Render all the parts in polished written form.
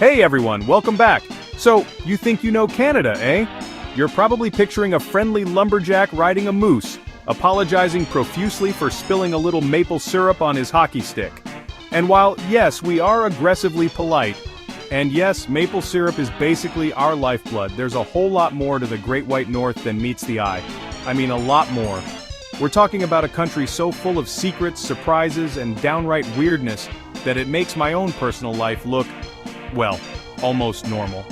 Hey everyone, welcome back. So, you think you know Canada, eh? You're probably picturing a friendly lumberjack riding a moose, apologizing profusely for spilling a little maple syrup on his hockey stick. And while, yes, we are aggressively polite, and yes, maple syrup is basically our lifeblood, there's a whole lot more to the Great White North than meets the eye. I mean, a lot more. We're talking about a country so full of secrets, surprises, and downright weirdness that it makes my own personal life look, well, almost normal.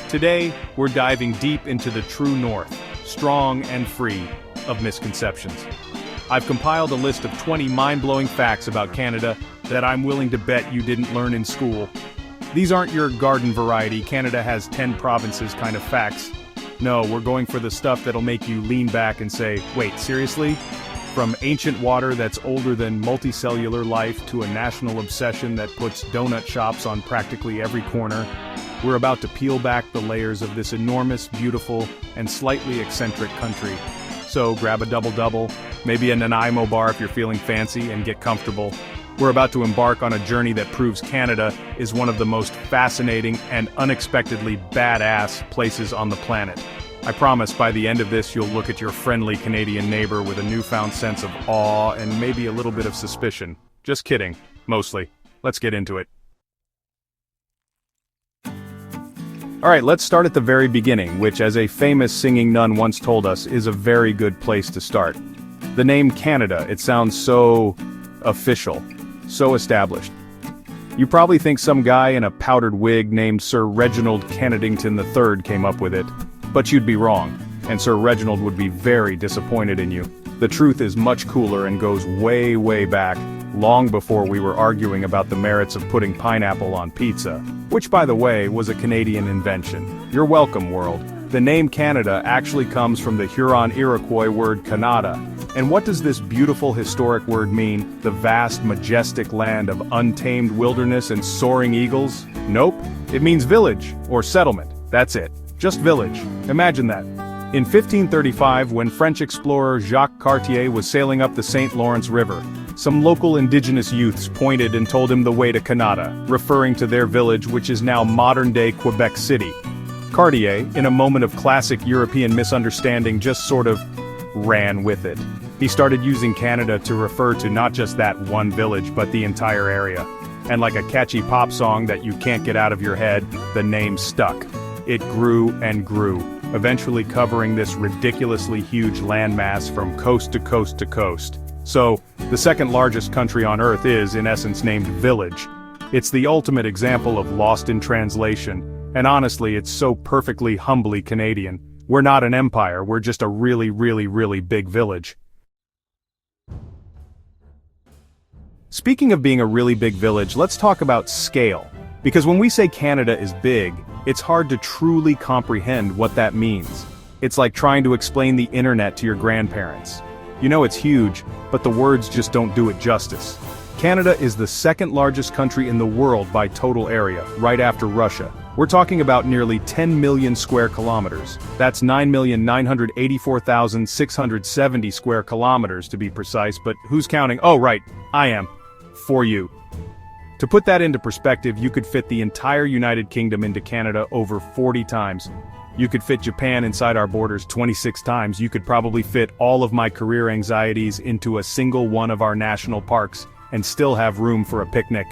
Today, we're diving deep into the true North, strong and free of misconceptions. I've compiled a list of 20 mind-blowing facts about Canada that I'm willing to bet you didn't learn in school. These aren't your garden variety, Canada has 10 provinces kind of facts. No, we're going for the stuff that'll make you lean back and say, wait, seriously? From ancient water that's older than multicellular life to a national obsession that puts donut shops on practically every corner, we're about to peel back the layers of this enormous, beautiful, and slightly eccentric country. So grab a double-double, maybe a Nanaimo bar if you're feeling fancy, and get comfortable. We're about to embark on a journey that proves Canada is one of the most fascinating and unexpectedly badass places on the planet. I promise by the end of this you'll look at your friendly Canadian neighbor with a newfound sense of awe and maybe a little bit of suspicion. Just kidding, mostly. Let's get into it. Alright, let's start at the very beginning, which, as a famous singing nun once told us, is a very good place to start. The name Canada, it sounds so official, so established. You probably think some guy in a powdered wig named Sir Reginald Kennedington III came up with it, but you'd be wrong, and Sir Reginald would be very disappointed in you. The truth is much cooler and goes way, way back, long before we were arguing about the merits of putting pineapple on pizza, which, by the way, was a Canadian invention. You're welcome, world. The name Canada actually comes from the Huron-Iroquois word Canada. And what does this beautiful historic word mean? The vast, majestic land of untamed wilderness and soaring eagles? Nope. It means village, or settlement. That's it. Just village. Imagine that. In 1535, when French explorer Jacques Cartier was sailing up the St. Lawrence River, some local indigenous youths pointed and told him the way to Canada, referring to their village, which is now modern-day Quebec City. Cartier, in a moment of classic European misunderstanding, just sort of ran with it. He started using Canada to refer to not just that one village, but the entire area. And like a catchy pop song that you can't get out of your head, the name stuck. It grew and grew, eventually covering this ridiculously huge landmass from coast to coast to coast. So, the second largest country on Earth is, in essence, named Village. It's the ultimate example of lost in translation, and honestly, it's so perfectly humbly Canadian. We're not an empire, we're just a really, really, really big village. Speaking of being a really big village, let's talk about scale. Because when we say Canada is big, it's hard to truly comprehend what that means. It's like trying to explain the internet to your grandparents. You know it's huge, but the words just don't do it justice. Canada is the second largest country in the world by total area, right after Russia. We're talking about nearly 10 million square kilometers. That's 9,984,670 square kilometers to be precise, but who's counting? Oh right, I am. For you. To put that into perspective, you could fit the entire United Kingdom into Canada over 40 times. You could fit Japan inside our borders 26 times. You could probably fit all of my career anxieties into a single one of our national parks and still have room for a picnic.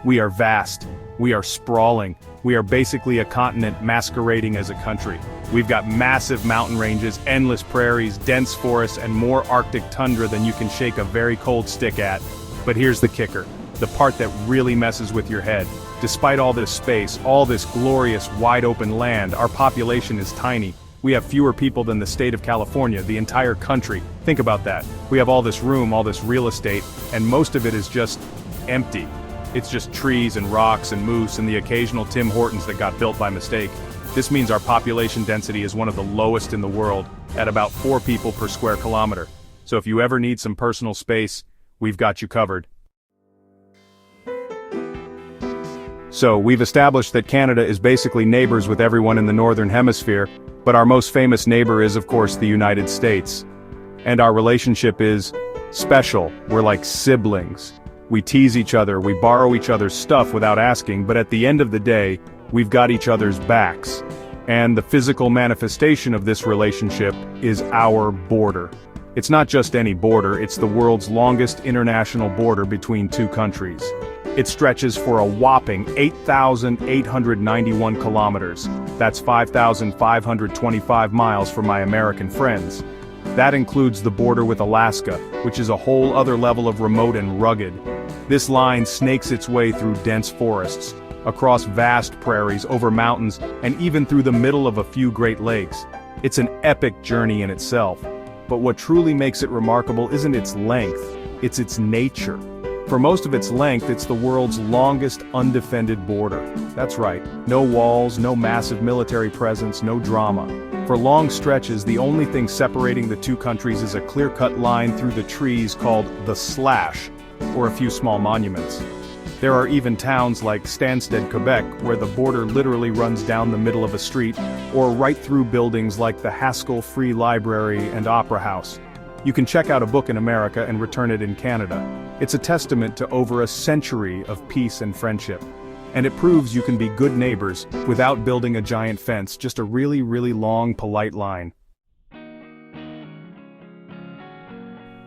We are vast. We are sprawling. We are basically a continent masquerading as a country. We've got massive mountain ranges, endless prairies, dense forests, and more Arctic tundra than you can shake a very cold stick at. But here's the kicker. The part that really messes with your head. Despite all this space, all this glorious, wide-open land, our population is tiny. We have fewer people than the state of California, the entire country. Think about that. We have all this room, all this real estate, and most of it is just empty. It's just trees and rocks and moose and the occasional Tim Hortons that got built by mistake. This means our population density is one of the lowest in the world, at about 4 people per square kilometer. So if you ever need some personal space, we've got you covered. So, we've established that Canada is basically neighbors with everyone in the Northern Hemisphere, but our most famous neighbor is, of course, the United States. And our relationship is special. We're like siblings. We tease each other, we borrow each other's stuff without asking, but at the end of the day, We've got each other's backs. And the physical manifestation of this relationship is our border. It's not just any border, it's the world's longest international border between two countries. It stretches for a whopping 8,891 kilometers. That's 5,525 miles for my American friends. That includes the border with Alaska, which is a whole other level of remote and rugged. This line snakes its way through dense forests, across vast prairies, over mountains, and even through the middle of a few Great Lakes. It's an epic journey in itself. But what truly makes it remarkable isn't its length, it's its nature. For most of its length, it's the world's longest undefended border. That's right, no walls, no massive military presence, no drama. For long stretches, the only thing separating the two countries is a clear-cut line through the trees called the slash, or a few small monuments. There are even towns like Stansted, Quebec, where the border literally runs down the middle of a street, or right through buildings like the Haskell Free Library and Opera House. You can check out a book in America and return it in Canada. It's a testament to over a century of peace and friendship. And it proves you can be good neighbors without building a giant fence, just a really, really long, polite line.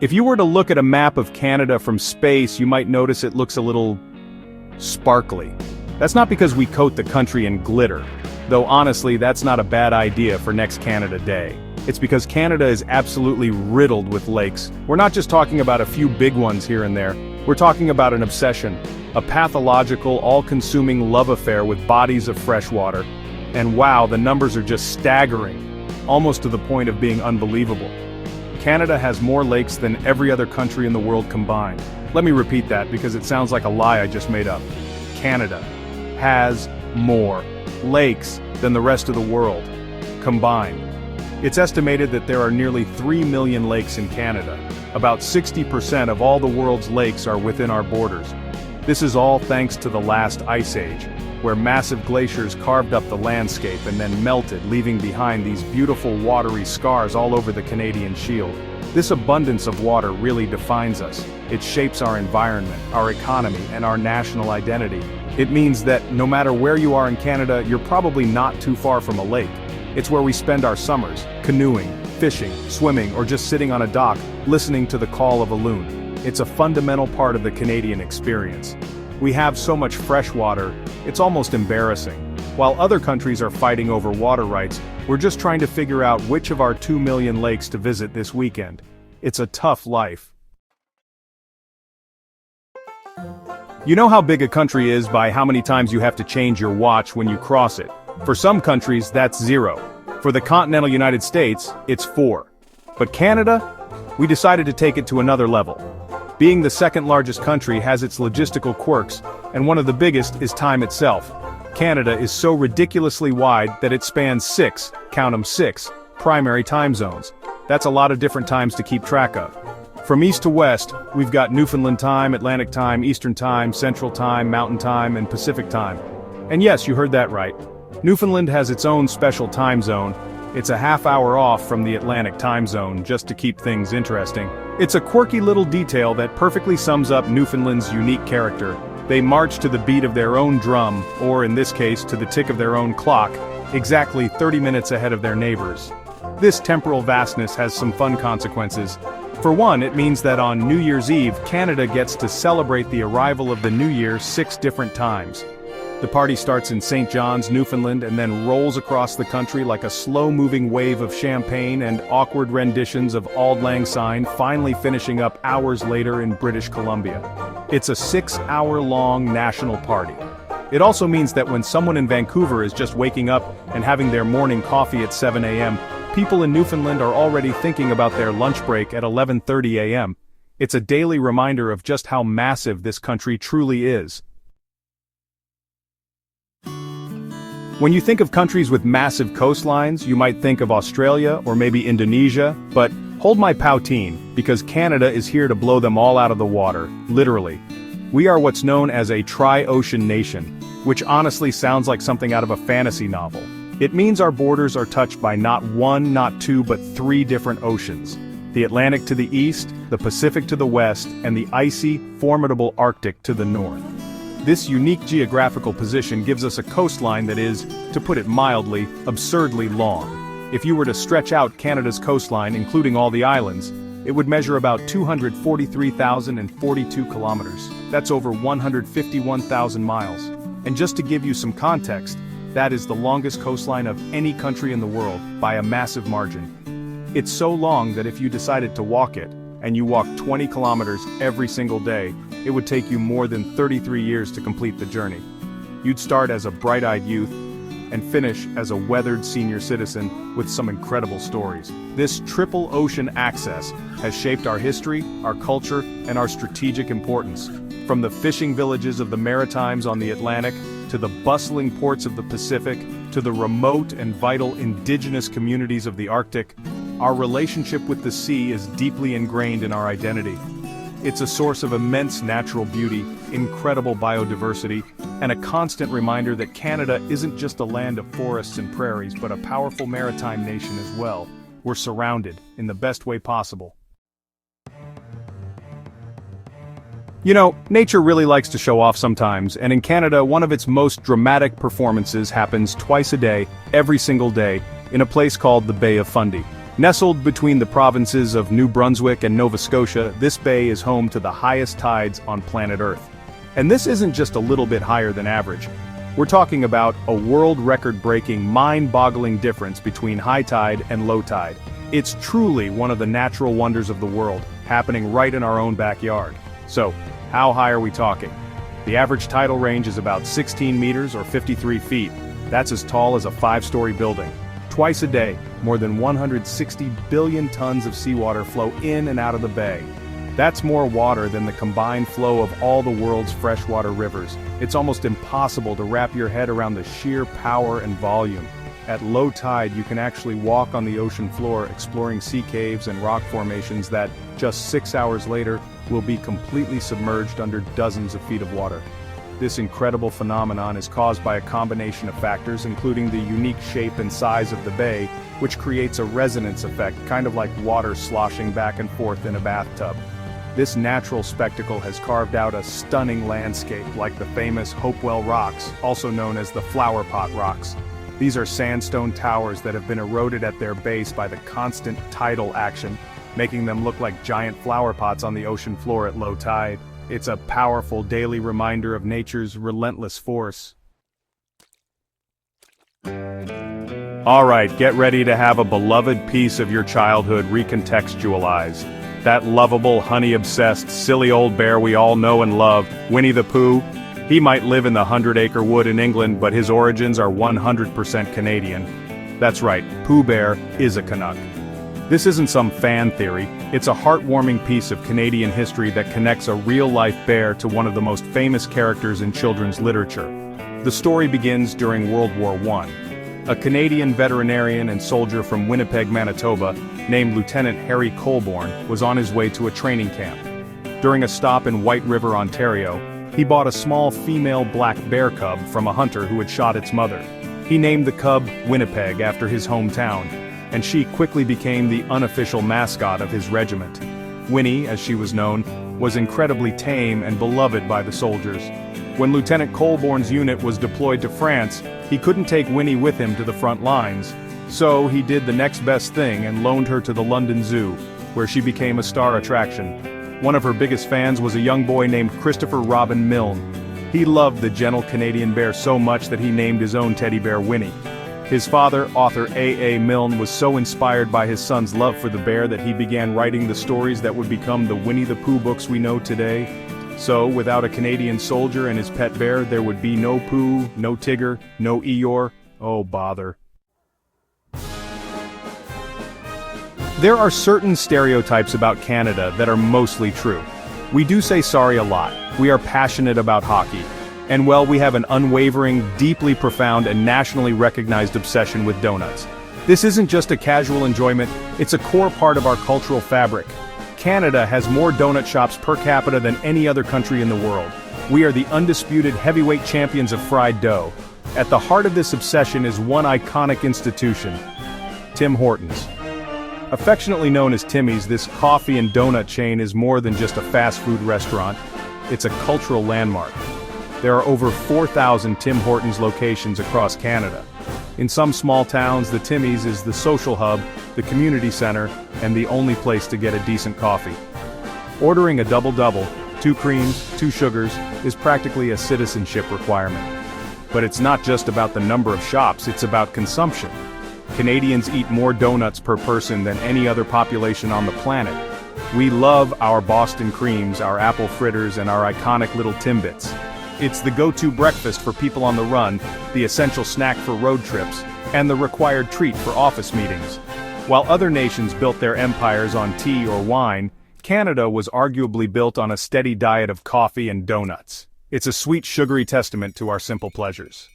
If you were to look at a map of Canada from space, you might notice it looks a little sparkly. That's not because we coat the country in glitter, though honestly that's not a bad idea for next Canada Day. It's because Canada is absolutely riddled with lakes. We're not just talking about a few big ones here and there, we're talking about an obsession, a pathological, all-consuming love affair with bodies of fresh water. And wow, the numbers are just staggering, almost to the point of being unbelievable. Canada has more lakes than every other country in the world combined. Let me repeat that because it sounds like a lie I just made up. Canada has more lakes than the rest of the world combined. It's estimated that there are nearly 3 million lakes in Canada. About 60% of all the world's lakes are within our borders. This is all thanks to the last ice age, where massive glaciers carved up the landscape and then melted, leaving behind these beautiful watery scars all over the Canadian Shield. This abundance of water really defines us. It shapes our environment, our economy, and our national identity. It means that no matter where you are in Canada, you're probably not too far from a lake. It's where we spend our summers, canoeing, fishing, swimming, or just sitting on a dock, listening to the call of a loon. It's a fundamental part of the Canadian experience. We have so much fresh water, it's almost embarrassing. While other countries are fighting over water rights, we're just trying to figure out which of our 2 million lakes to visit this weekend. It's a tough life. You know how big a country is by how many times you have to change your watch when you cross it. For some countries, that's 0. For the continental United States, it's 4. But Canada? We decided to take it to another level. Being the second largest country has its logistical quirks, and one of the biggest is time itself. Canada is so ridiculously wide that it spans 6, count 'em 6, primary time zones. That's a lot of different times to keep track of. From east to west, we've got Newfoundland time, Atlantic time, Eastern time, Central time, Mountain time, and Pacific time. And yes, you heard that right. Newfoundland has its own special time zone. It's a half-hour off from the Atlantic time zone, just to keep things interesting. It's a quirky little detail that perfectly sums up Newfoundland's unique character. They march to the beat of their own drum, or in this case, to the tick of their own clock, exactly 30 minutes ahead of their neighbors. This temporal vastness has some fun consequences. For one, it means that on New Year's Eve, Canada gets to celebrate the arrival of the new year 6 different times. The party starts in St. John's, Newfoundland, and then rolls across the country like a slow-moving wave of champagne and awkward renditions of Auld Lang Syne, finally finishing up hours later in British Columbia. It's a 6-hour-long national party. It also means that when someone in Vancouver is just waking up and having their morning coffee at 7 a.m., people in Newfoundland are already thinking about their lunch break at 11:30 a.m. It's a daily reminder of just how massive this country truly is. When you think of countries with massive coastlines, you might think of Australia or maybe Indonesia, but hold my poutine, because Canada is here to blow them all out of the water, literally. We are what's known as a tri-ocean nation, which honestly sounds like something out of a fantasy novel. It means our borders are touched by not 1, not 2, but 3 different oceans. The Atlantic to the east, the Pacific to the west, and the icy, formidable Arctic to the north. This unique geographical position gives us a coastline that is, to put it mildly, absurdly long. If you were to stretch out Canada's coastline, including all the islands, it would measure about 243,042 kilometers. That's over 151,000 miles. And just to give you some context, that is the longest coastline of any country in the world, by a massive margin. It's so long that if you decided to walk it, and you walk 20 kilometers every single day, it would take you more than 33 years to complete the journey. You'd start as a bright-eyed youth, and finish as a weathered senior citizen with some incredible stories. This triple ocean access has shaped our history, our culture, and our strategic importance. From the fishing villages of the Maritimes on the Atlantic, to the bustling ports of the Pacific, to the remote and vital indigenous communities of the Arctic, our relationship with the sea is deeply ingrained in our identity. It's a source of immense natural beauty, incredible biodiversity, and a constant reminder that Canada isn't just a land of forests and prairies, but a powerful maritime nation as well. We're surrounded, in the best way possible. You know, nature really likes to show off sometimes, and in Canada, one of its most dramatic performances happens twice a day, every single day, in a place called the Bay of Fundy. Nestled between the provinces of New Brunswick and Nova Scotia, this bay is home to the highest tides on planet Earth. And this isn't just a little bit higher than average. We're talking about a world record-breaking, mind-boggling difference between high tide and low tide. It's truly one of the natural wonders of the world, happening right in our own backyard. So, how high are we talking? The average tidal range is about 16 meters or 53 feet. That's as tall as a 5-story building. Twice a day, more than 160 billion tons of seawater flow in and out of the bay. That's more water than the combined flow of all the world's freshwater rivers. It's almost impossible to wrap your head around the sheer power and volume. At low tide, you can actually walk on the ocean floor exploring sea caves and rock formations that, just 6 hours later, will be completely submerged under dozens of feet of water. This incredible phenomenon is caused by a combination of factors, including the unique shape and size of the bay, which creates a resonance effect, kind of like water sloshing back and forth in a bathtub. This natural spectacle has carved out a stunning landscape like the famous Hopewell Rocks, also known as the Flower Pot Rocks. These are sandstone towers that have been eroded at their base by the constant tidal action, making them look like giant flower pots on the ocean floor at low tide. It's a powerful daily reminder of nature's relentless force. Alright, get ready to have a beloved piece of your childhood recontextualized. That lovable, honey-obsessed, silly old bear we all know and love, Winnie the Pooh. He might live in the 100-acre wood in England, but his origins are 100% Canadian. That's right, Pooh Bear is a Canuck. This isn't some fan theory, it's a heartwarming piece of Canadian history that connects a real-life bear to one of the most famous characters in children's literature. The story begins during World War I. A Canadian veterinarian and soldier from Winnipeg, Manitoba, named Lieutenant Harry Colborne, was on his way to a training camp. During a stop in White River, Ontario, he bought a small female black bear cub from a hunter who had shot its mother. He named the cub Winnipeg after his hometown, and she quickly became the unofficial mascot of his regiment. Winnie, as she was known, was incredibly tame and beloved by the soldiers. When Lieutenant Colborne's unit was deployed to France, he couldn't take Winnie with him to the front lines. So he did the next best thing and loaned her to the London Zoo, where she became a star attraction. One of her biggest fans was a young boy named Christopher Robin Milne. He loved the gentle Canadian bear so much that he named his own teddy bear Winnie. His father, author A. A. Milne, was so inspired by his son's love for the bear that he began writing the stories that would become the Winnie the Pooh books we know today. So, without a Canadian soldier and his pet bear, there would be no Pooh, no Tigger, no Eeyore. Oh, bother. There are certain stereotypes about Canada that are mostly true. We do say sorry a lot. We are passionate about hockey. And well, we have an unwavering, deeply profound, and nationally recognized obsession with donuts. This isn't just a casual enjoyment, it's a core part of our cultural fabric. Canada has more donut shops per capita than any other country in the world. We are the undisputed heavyweight champions of fried dough. At the heart of this obsession is one iconic institution, Tim Hortons. Affectionately known as Timmy's, this coffee and donut chain is more than just a fast food restaurant. It's a cultural landmark. There are over 4,000 Tim Hortons locations across Canada. In some small towns, the Timmy's is the social hub, the community center, and the only place to get a decent coffee. Ordering a double-double, 2 creams, 2 sugars, is practically a citizenship requirement. But it's not just about the number of shops, it's about consumption. Canadians eat more donuts per person than any other population on the planet. We love our Boston creams, our apple fritters, and our iconic little Timbits. It's the go-to breakfast for people on the run, the essential snack for road trips, and the required treat for office meetings. While other nations built their empires on tea or wine, Canada was arguably built on a steady diet of coffee and donuts. It's a sweet, sugary testament to our simple pleasures.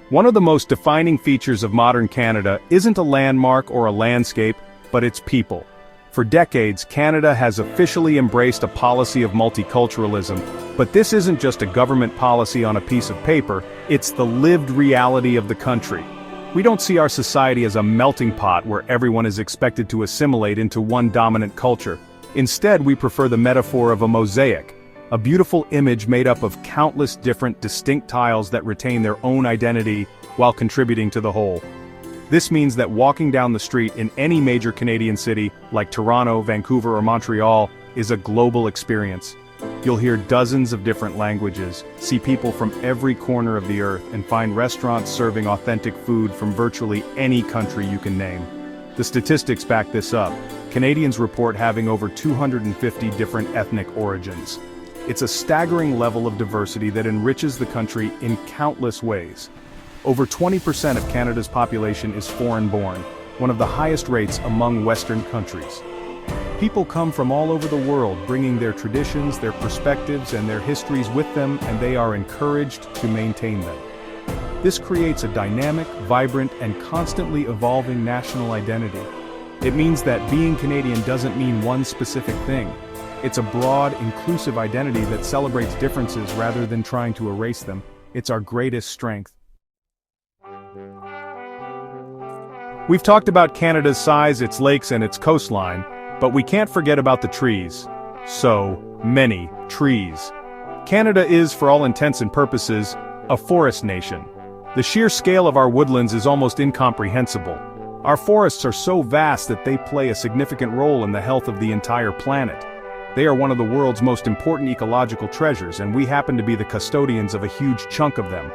One of the most defining features of modern Canada isn't a landmark or a landscape, but its people. For decades, Canada has officially embraced a policy of multiculturalism, but this isn't just a government policy on a piece of paper, it's the lived reality of the country. We don't see our society as a melting pot where everyone is expected to assimilate into one dominant culture. Instead, we prefer the metaphor of a mosaic, a beautiful image made up of countless different distinct tiles that retain their own identity while contributing to the whole. This means that walking down the street in any major Canadian city, like Toronto, Vancouver, or Montreal, is a global experience. You'll hear dozens of different languages, see people from every corner of the earth, and find restaurants serving authentic food from virtually any country you can name. The statistics back this up. Canadians report having over 250 different ethnic origins. It's a staggering level of diversity that enriches the country in countless ways. Over 20% of Canada's population is foreign-born, one of the highest rates among Western countries. People come from all over the world, bringing their traditions, their perspectives, and their histories with them, and they are encouraged to maintain them. This creates a dynamic, vibrant, and constantly evolving national identity. It means that being Canadian doesn't mean one specific thing. It's a broad, inclusive identity that celebrates differences rather than trying to erase them. It's our greatest strength. We've talked about Canada's size, its lakes, and its coastline, but we can't forget about the trees. So many trees. Canada is, for all intents and purposes, a forest nation. The sheer scale of our woodlands is almost incomprehensible. Our forests are so vast that they play a significant role in the health of the entire planet. They are one of the world's most important ecological treasures, and we happen to be the custodians of a huge chunk of them.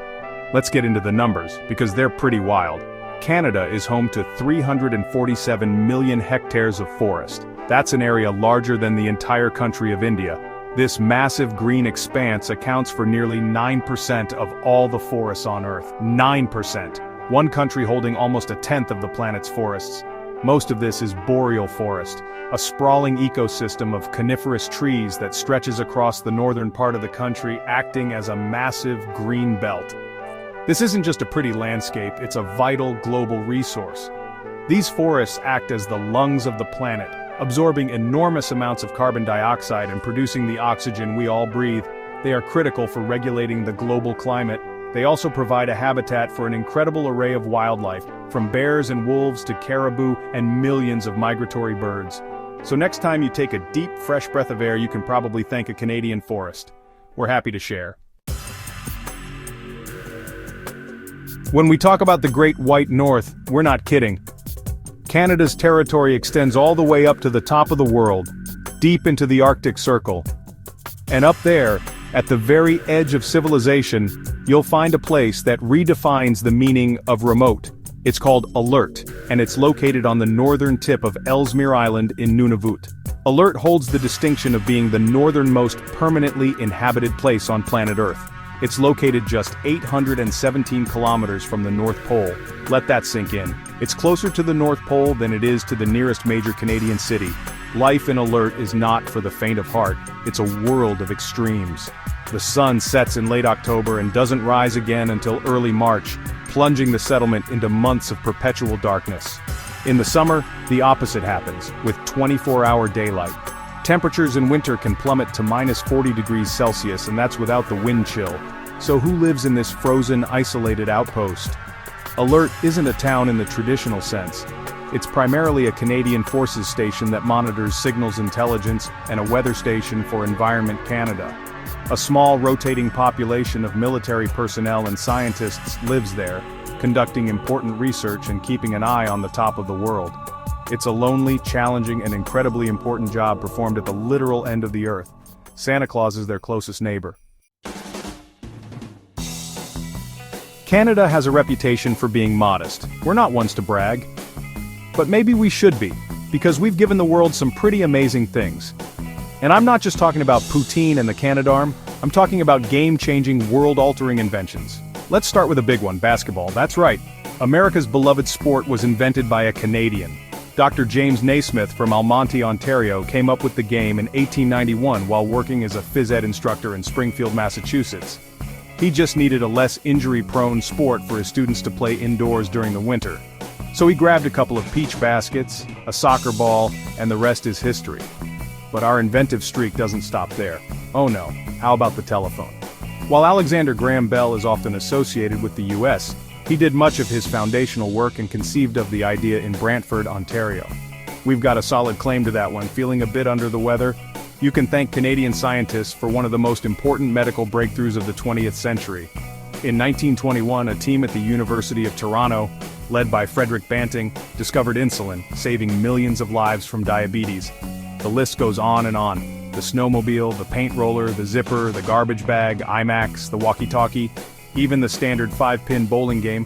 Let's get into the numbers, because they're pretty wild. Canada is home to 347 million hectares of forest. That's an area larger than the entire country of India. This massive green expanse accounts for nearly 9% of all the forests on Earth. 9%. One country holding almost a tenth of the planet's forests. Most of this is boreal forest, a sprawling ecosystem of coniferous trees that stretches across the northern part of the country, acting as a massive green belt. This isn't just a pretty landscape, it's a vital global resource. These forests act as the lungs of the planet, absorbing enormous amounts of carbon dioxide and producing the oxygen we all breathe. They are critical for regulating the global climate. They also provide a habitat for an incredible array of wildlife, from bears and wolves to caribou and millions of migratory birds. So next time you take a deep, fresh breath of air, you can probably thank a Canadian forest. We're happy to share. When we talk about the Great White North, we're not kidding. Canada's territory extends all the way up to the top of the world, deep into the Arctic Circle. And up there, at the very edge of civilization, you'll find a place that redefines the meaning of remote. It's called Alert, and it's located on the northern tip of Ellesmere Island in Nunavut. Alert holds the distinction of being the northernmost permanently inhabited place on planet Earth. It's located just 817 kilometers from the North Pole. Let that sink in. It's closer to the North Pole than it is to the nearest major Canadian city. Life in Alert is not for the faint of heart. It's a world of extremes. The sun sets in late October and doesn't rise again until early March, plunging the settlement into months of perpetual darkness. In the summer, the opposite happens, with 24-hour daylight. Temperatures in winter can plummet to minus 40 degrees Celsius, and that's without the wind chill. So who lives in this frozen, isolated outpost? Alert isn't a town in the traditional sense. It's primarily a Canadian Forces station that monitors signals intelligence and a weather station for Environment Canada. A small rotating population of military personnel and scientists lives there, conducting important research and keeping an eye on the top of the world. It's a lonely, challenging, and incredibly important job performed at the literal end of the earth. Santa Claus is their closest neighbor. Canada has a reputation for being modest. We're not ones to brag. But maybe we should be, because we've given the world some pretty amazing things. And I'm not just talking about poutine and the Canadarm, I'm talking about game-changing, world-altering inventions. Let's start with a big one, basketball. That's right. America's beloved sport was invented by a Canadian. Dr. James Naismith from Almonte, Ontario came up with the game in 1891 while working as a phys ed instructor in Springfield, Massachusetts. He just needed a less injury-prone sport for his students to play indoors during the winter. So he grabbed a couple of peach baskets, a soccer ball, and the rest is history. But our inventive streak doesn't stop there. Oh no, how about the telephone? While Alexander Graham Bell is often associated with the US, he did much of his foundational work and conceived of the idea in Brantford, Ontario. We've got a solid claim to that one. Feeling a bit under the weather? You can thank Canadian scientists for one of the most important medical breakthroughs of the 20th century. In 1921, a team at the University of Toronto, led by Frederick Banting, discovered insulin, saving millions of lives from diabetes. The list goes on and on. The snowmobile, the paint roller, the zipper, the garbage bag, IMAX, the walkie-talkie, even the standard 5-pin bowling game.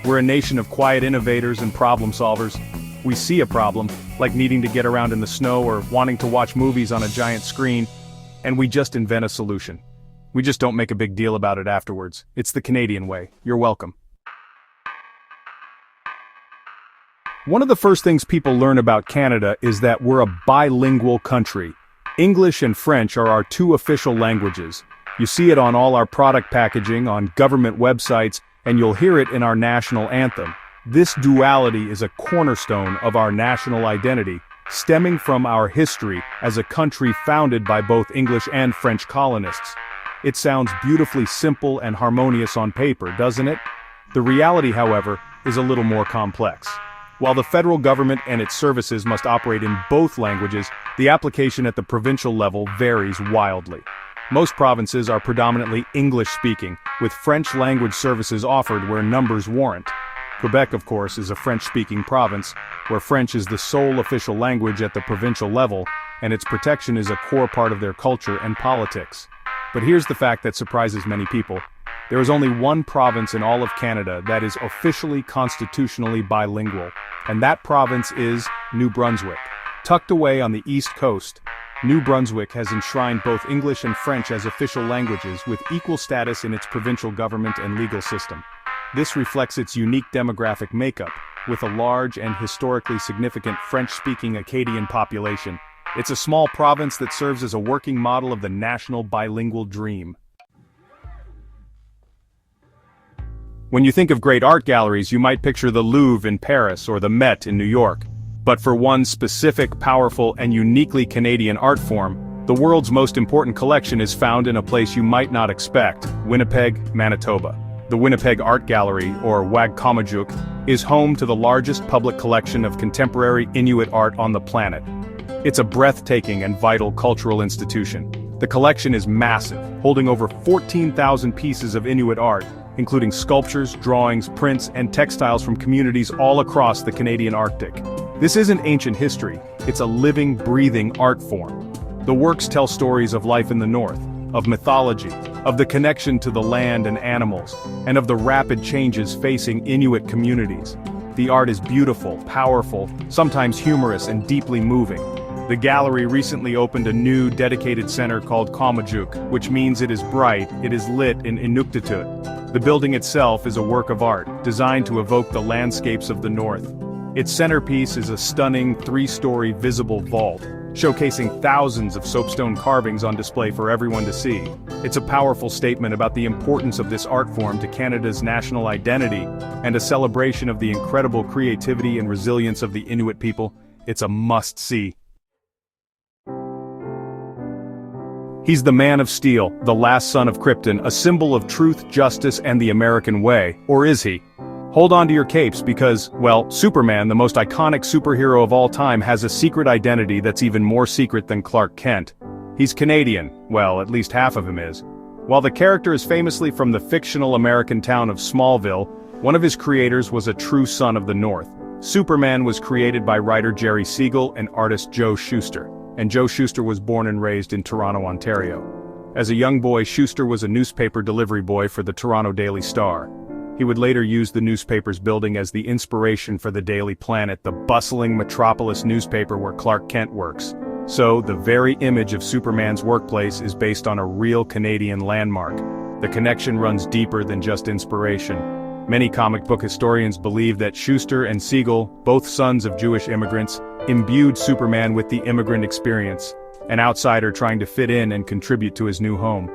We're a nation of quiet innovators and problem solvers. We see a problem, like needing to get around in the snow or wanting to watch movies on a giant screen, and we just invent a solution. We just don't make a big deal about it afterwards. It's the Canadian way. You're welcome. One of the first things people learn about Canada is that we're a bilingual country. English and French are our two official languages. You see it on all our product packaging, on government websites, and you'll hear it in our national anthem. This duality is a cornerstone of our national identity, stemming from our history as a country founded by both English and French colonists. It sounds beautifully simple and harmonious on paper, doesn't it? The reality, however, is a little more complex. While the federal government and its services must operate in both languages, the application at the provincial level varies wildly. Most provinces are predominantly English-speaking, with French language services offered where numbers warrant. Quebec, of course, is a French-speaking province, where French is the sole official language at the provincial level, and its protection is a core part of their culture and politics. But here's the fact that surprises many people. There is only one province in all of Canada that is officially constitutionally bilingual, and that province is New Brunswick. Tucked away on the east coast, New Brunswick has enshrined both English and French as official languages with equal status in its provincial government and legal system. This reflects its unique demographic makeup, with a large and historically significant French-speaking Acadian population. It's a small province that serves as a working model of the national bilingual dream. When you think of great art galleries, you might picture the Louvre in Paris or the Met in New York. But for one specific, powerful, and uniquely Canadian art form, the world's most important collection is found in a place you might not expect: Winnipeg, Manitoba. The Winnipeg Art Gallery, or Wagcomijuk, is home to the largest public collection of contemporary Inuit art on the planet. It's a breathtaking and vital cultural institution. The collection is massive, holding over 14,000 pieces of Inuit art, including sculptures, drawings, prints, and textiles from communities all across the Canadian Arctic. This isn't ancient history, it's a living, breathing art form. The works tell stories of life in the North, of mythology, of the connection to the land and animals, and of the rapid changes facing Inuit communities. The art is beautiful, powerful, sometimes humorous, and deeply moving. The gallery recently opened a new, dedicated center called Comijuk, which means it is bright, it is lit in Inuktitut. The building itself is a work of art, designed to evoke the landscapes of the North. Its centerpiece is a stunning 3-story visible vault, showcasing thousands of soapstone carvings on display for everyone to see. It's a powerful statement about the importance of this art form to Canada's national identity, and a celebration of the incredible creativity and resilience of the Inuit people. It's a must-see. He's the man of steel, the last son of Krypton, a symbol of truth, justice, and the American way. Or is he? Hold on to your capes because, well, Superman, the most iconic superhero of all time, has a secret identity that's even more secret than Clark Kent. He's Canadian, well, at least half of him is. While the character is famously from the fictional American town of Smallville, one of his creators was a true son of the North. Superman was created by writer Jerry Siegel and artist Joe Shuster, and Joe Shuster was born and raised in Toronto, Ontario. As a young boy, Shuster was a newspaper delivery boy for the Toronto Daily Star. He would later use the newspaper's building as the inspiration for the Daily Planet, the bustling metropolis newspaper where Clark Kent works. So, the very image of Superman's workplace is based on a real Canadian landmark. The connection runs deeper than just inspiration. Many comic book historians believe that Shuster and Siegel, both sons of Jewish immigrants, imbued Superman with the immigrant experience, an outsider trying to fit in and contribute to his new home.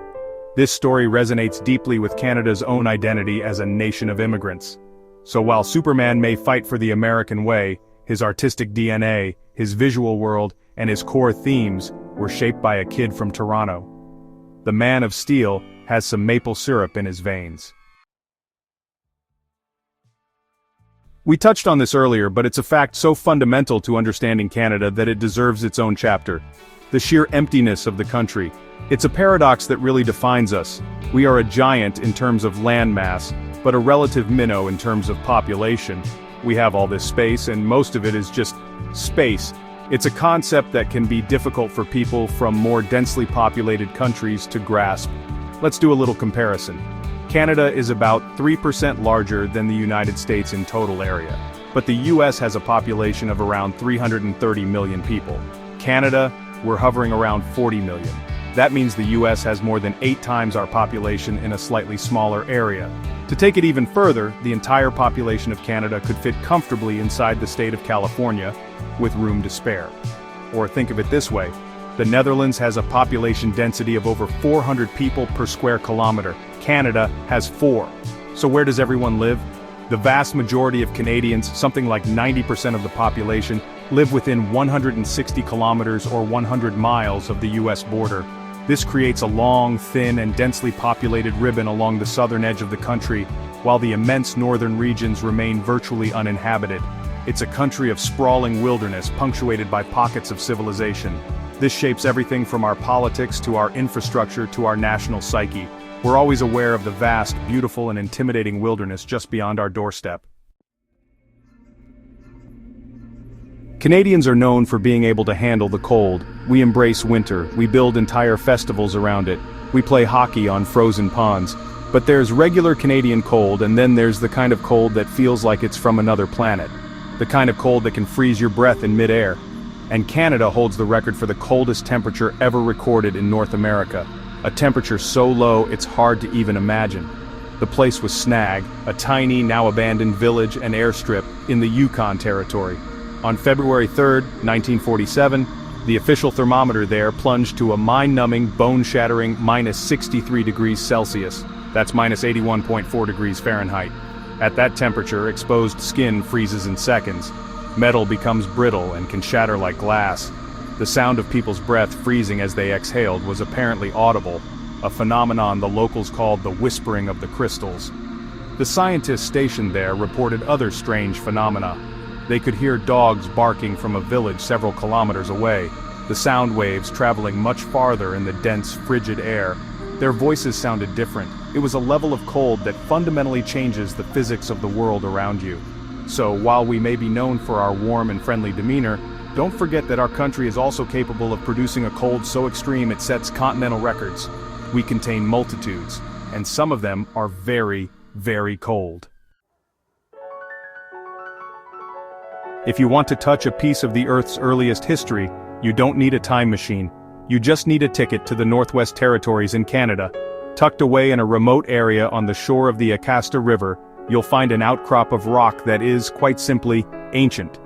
This story resonates deeply with Canada's own identity as a nation of immigrants. So while Superman may fight for the American way, his artistic DNA, his visual world, and his core themes were shaped by a kid from Toronto. The Man of Steel has some maple syrup in his veins. We touched on this earlier, but it's a fact so fundamental to understanding Canada that it deserves its own chapter. The sheer emptiness of the country. It's a paradox that really defines us. We are a giant in terms of land mass, but a relative minnow in terms of population. We have all this space, and most of it is just space. It's a concept that can be difficult for people from more densely populated countries to grasp. Let's do a little comparison. Canada is about 3% larger than the United States in total area, but the US has a population of around 330 million people. Canada, we're hovering around 40 million. That means the US has more than 8 times our population in a slightly smaller area. To take it even further, the entire population of Canada could fit comfortably inside the state of California, with room to spare. Or think of it this way, the Netherlands has a population density of over 400 people per square kilometer. Canada has 4. So where does everyone live? The vast majority of Canadians, something like 90% of the population, live within 160 kilometers or 100 miles of the US border. This creates a long, thin, and densely populated ribbon along the southern edge of the country, while the immense northern regions remain virtually uninhabited. It's a country of sprawling wilderness punctuated by pockets of civilization. This shapes everything from our politics to our infrastructure to our national psyche. We're always aware of the vast, beautiful, and intimidating wilderness just beyond our doorstep. Canadians are known for being able to handle the cold. We embrace winter, we build entire festivals around it, we play hockey on frozen ponds. But there's regular Canadian cold, and then there's the kind of cold that feels like it's from another planet. The kind of cold that can freeze your breath in midair. And Canada holds the record for the coldest temperature ever recorded in North America. A temperature so low it's hard to even imagine. The place was Snag, a tiny, now abandoned village and airstrip in the Yukon Territory. On February 3, 1947, the official thermometer there plunged to a mind-numbing, bone-shattering minus 63 degrees Celsius. That's minus 81.4 degrees Fahrenheit. At that temperature, exposed skin freezes in seconds. Metal becomes brittle and can shatter like glass. The sound of people's breath freezing as they exhaled was apparently audible, a phenomenon the locals called the whispering of the crystals. The scientists stationed there reported other strange phenomena. They could hear dogs barking from a village several kilometers away, the sound waves traveling much farther in the dense, frigid air. Their voices sounded different. It was a level of cold that fundamentally changes the physics of the world around you. So, while we may be known for our warm and friendly demeanor, don't forget that our country is also capable of producing a cold so extreme it sets continental records. We contain multitudes, and some of them are very, very cold. If you want to touch a piece of the Earth's earliest history, you don't need a time machine. You just need a ticket to the Northwest Territories in Canada. Tucked away in a remote area on the shore of the Acasta River, you'll find an outcrop of rock that is, quite simply, ancient.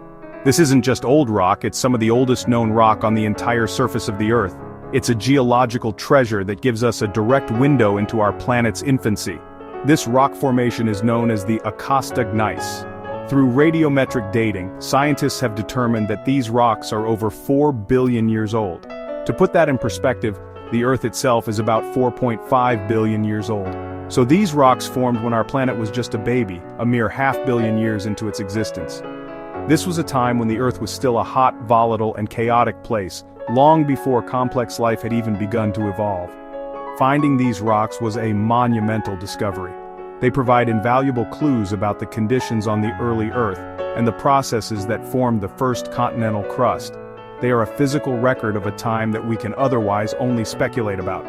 This isn't just old rock, it's some of the oldest known rock on the entire surface of the Earth. It's a geological treasure that gives us a direct window into our planet's infancy. This rock formation is known as the Acasta Gneiss. Through radiometric dating, scientists have determined that these rocks are over 4 billion years old. To put that in perspective, the Earth itself is about 4.5 billion years old. So these rocks formed when our planet was just a baby, a mere 500 million years into its existence. This was a time when the Earth was still a hot, volatile, and chaotic place, long before complex life had even begun to evolve. Finding these rocks was a monumental discovery. They provide invaluable clues about the conditions on the early Earth and the processes that formed the first continental crust. They are a physical record of a time that we can otherwise only speculate about.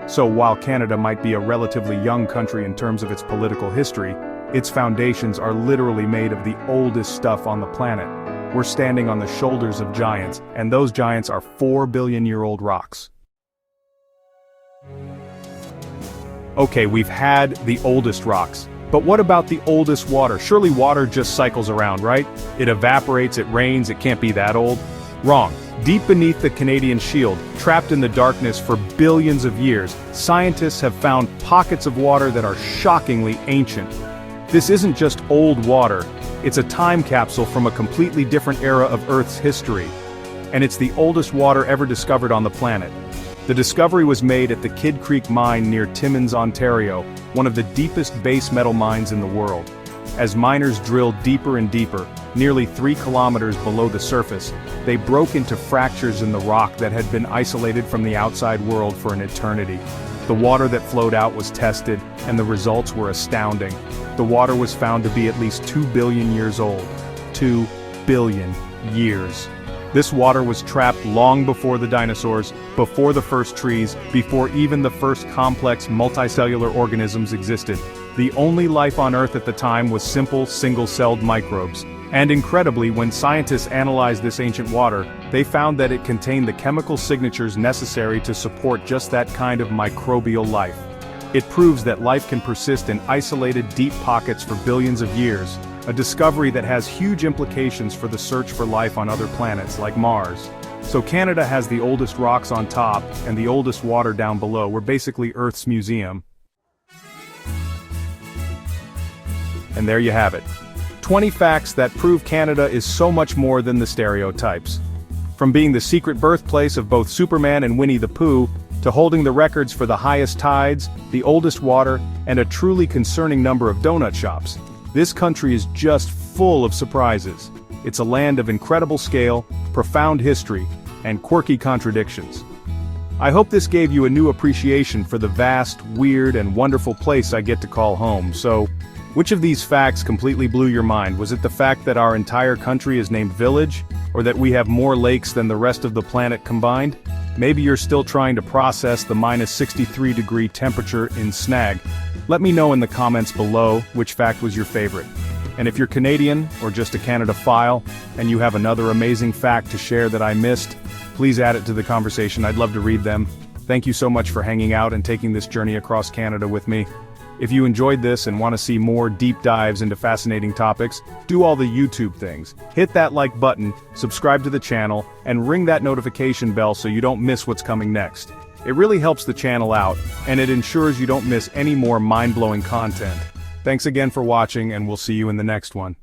So while Canada might be a relatively young country in terms of its political history, its foundations are literally made of the oldest stuff on the planet. We're standing on the shoulders of giants, and those giants are 4-billion-year-old rocks. Okay, we've had the oldest rocks. But what about the oldest water? Surely water just cycles around, right? It evaporates, it rains, it can't be that old. Wrong. Deep beneath the Canadian Shield, trapped in the darkness for billions of years, scientists have found pockets of water that are shockingly ancient. This isn't just old water, it's a time capsule from a completely different era of Earth's history. And it's the oldest water ever discovered on the planet. The discovery was made at the Kidd Creek mine near Timmins, Ontario, one of the deepest base metal mines in the world. As miners drilled deeper and deeper, nearly 3 kilometers below the surface, they broke into fractures in the rock that had been isolated from the outside world for an eternity. The water that flowed out was tested, and the results were astounding. The water was found to be at least 2 billion years old. 2 billion years. This water was trapped long before the dinosaurs, before the first trees, before even the first complex multicellular organisms existed. The only life on Earth at the time was simple, single-celled microbes. And incredibly, when scientists analyzed this ancient water, they found that it contained the chemical signatures necessary to support just that kind of microbial life. It proves that life can persist in isolated, deep pockets for billions of years, a discovery that has huge implications for the search for life on other planets like Mars. So Canada has the oldest rocks on top and the oldest water down below. We're basically Earth's museum. And there you have it. 20 facts that prove Canada is so much more than the stereotypes. From being the secret birthplace of both Superman and Winnie the Pooh, to holding the records for the highest tides, the oldest water, and a truly concerning number of donut shops. This country is just full of surprises. It's a land of incredible scale, profound history, and quirky contradictions. I hope this gave you a new appreciation for the vast, weird, and wonderful place I get to call home. So, which of these facts completely blew your mind? Was it the fact that our entire country is named Village? Or that we have more lakes than the rest of the planet combined? Maybe you're still trying to process the -63-degree temperature in Snag. Let me know in the comments below which fact was your favorite. And if you're Canadian, or just a Canada-phile, and you have another amazing fact to share that I missed, please add it to the conversation. I'd love to read them. Thank you so much for hanging out and taking this journey across Canada with me. If you enjoyed this and want to see more deep dives into fascinating topics, do all the YouTube things. Hit that like button, subscribe to the channel, and ring that notification bell so you don't miss what's coming next. It really helps the channel out, and it ensures you don't miss any more mind-blowing content. Thanks again for watching, and we'll see you in the next one.